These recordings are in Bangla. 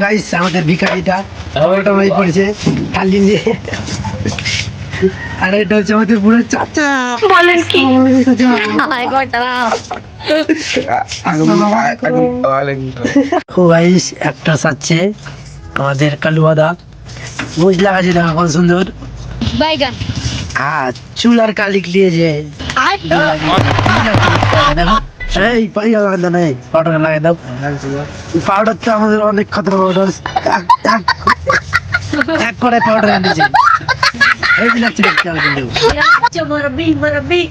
গাইস আমাদের ভিখারিটা টমেটোই পড়েছে খালি নিয়ে আর এটা হচ্ছে আমাদের বুড়ো চাচা বলেন কি ও গাইস একটা চাচ্ছে আমাদের কালুয়াদা মুজ লাগাচ্ছে দেখো কত সুন্দর বাইগান আর চুলার কালিক নিয়ে যে দেখো এই পাইয়া লাগাতে নেই পাউডার লাগাই দাও পাউডার তো আমাদের অনেক খতরা পাউডার এক করে পাউডার আনছে এই লাগছে দেখতে হবে কিন্তু মরবি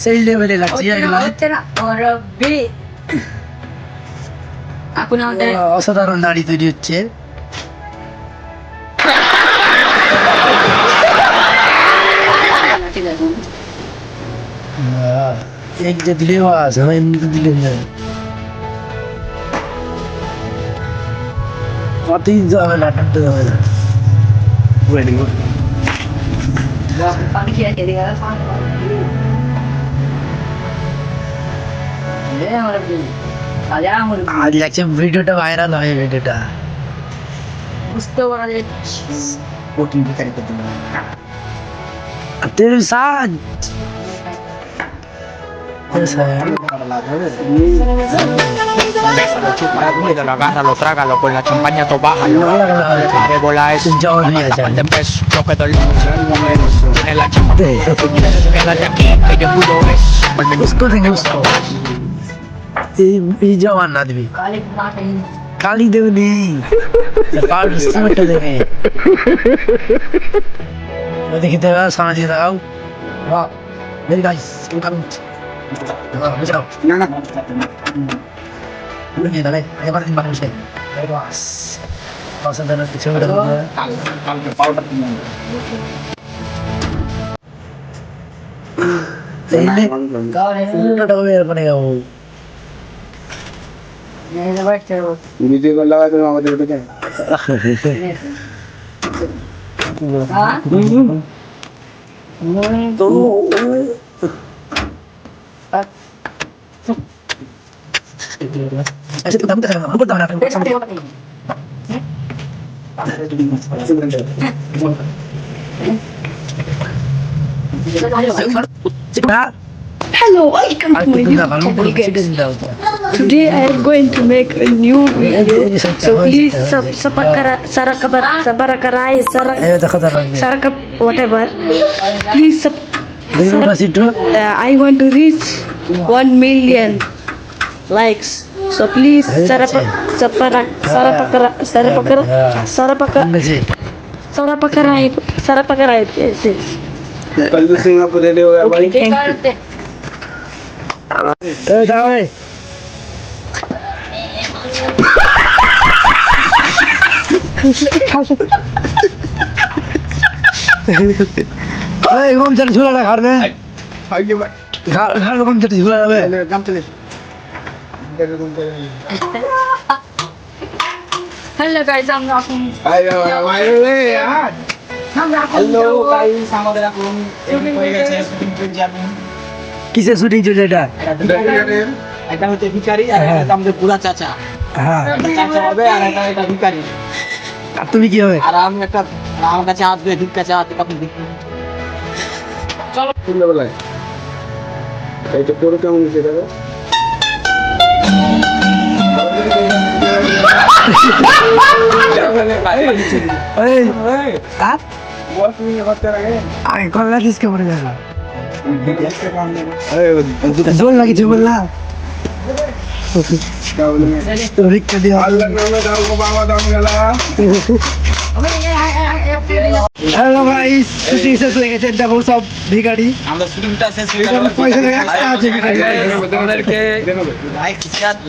সেই লেভেলে লাগছে মরবি এখন আমাদের অসাধারণ দাড়ি তৈরি হচ্ছে एक जे दिले वाज हमें इनके दिले नहीं कति जावे नाटक तो जावे वेरी गुड पानी किया के दिया ये मरबी आजा मरबी आज लगছে ভিডিওটা ভাইরাল হয় ভিডিওটা उसको बना दे ওটি বিকারি করতে तेरे साथ Agárralo, trágalo con la champaña to bájalo. Que bola es después toque del en la champaña. Quédate aquí, que yo pudo es. उसको देंगे उसको ये जवान आदमी काली माटी काली देव नहीं पार स्टूट देंगे वो देखते हैं समझ रहा हूँ वाह मेरी गाइस वेलकम जाओ ना ना ये डाले ये बात इन बात में से बस बस अंदर पीछे में डालो Powder. पहले काले उल्टा डबल मेरे बनेगा वो ये तो बैठ चलो नीचे को लगा तो हमारे उठ गए. हां तो ऐसे तो दाम हम बोलता हूं ना Hello, welcome to my YouTube channel. Today I am going to make a new video. So please whatever. Please I want to reach 1 million likes. So please subscribe. Yes, yes. कल तो सिंगापुर रेडी हो गया भाई. करते ए जाओ ए ए कौन चल झूला ना घर में आगे भाई. घर घर कौन चल झूला ना बे काम चले. हेलो गाइस हम आपको Ayo, ayo, यार. हेलो गाइस আমাদের এখন হয়ে গেছে শুটিং চলছে. किसे शूटिंग चल এটা এটা হচ্ছে ভিখারি আর এটা আমাদের বুড়া চাচা. হ্যাঁ চাচা হবে আর এটা ভিখারি. আর তুমি কি হবে আর আমি একটা আমার কাছে হাত দিয়ে ভিক্ষা চাওয়াতে কখন দেখি. চলো শুনলে বলে এইটা পুরো কেমন হচ্ছে দাদা. এই আর বস নিয়ে করতে লাগে. আগে কল্লা কিসকে পড়ে যাবে জোর লাগে জোর না তো ভিক্ষা দিও আল্লাহর নামে দাও গো বাবা দাম গেলা. হ্যালো গাইস শুটিং শেষ হয়ে গেছে দেখো সব ভিখারি আমরা শুটিংটা শেষ হয়ে গেল. পয়সা দিয়ে একটা আছে ভিখারি তোমাদেরকে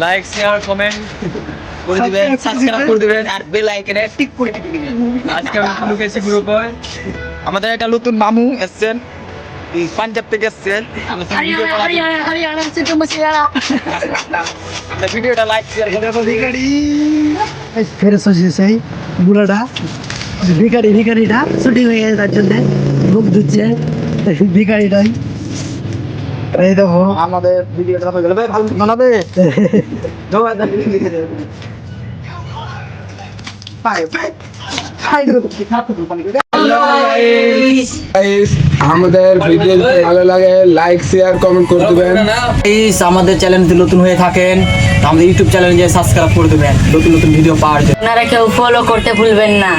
লাইক শেয়ার কমেন্ট করে দিবেন, সাবস্ক্রাইব করে দিবেন আর বেল আইকনে টিক করে দিবেন. আজকে আমি লুকেছি গ্রুপে আমাদের একটা নতুন মামু এসেছেন পাঞ্জাব থেকে এসেছেন. আমরা ভিডিও করা हरियाणा से तो मसियारा ভিডিওটা লাইক শেয়ার করে দেখো ভিখারি ফের সোজে সেই বুড়াটা ভিখারিটা শুটিং হয়ে গেছে তার জন্য মুখ ধুচ্ছে ভিখারিটাই এই দেখো আমাদের ভিডিওটা হয়ে গেল ভাই ভালো বানাবে. ধন্যবাদ. আমাদের ভিডিও যদি ভালো লাগে লাইক শেয়ার কমেন্ট করে দেবেন। প্লিজ আমাদের চ্যানেল যদি নতুন হয়ে থাকেন আমাদের ইউটিউব চ্যানেলে সাবস্ক্রাইব করে দেবেন নতুন নতুন ভিডিও পাওয়ার জন্য। আপনারা কেউ ফলো করতে ভুলবেন না।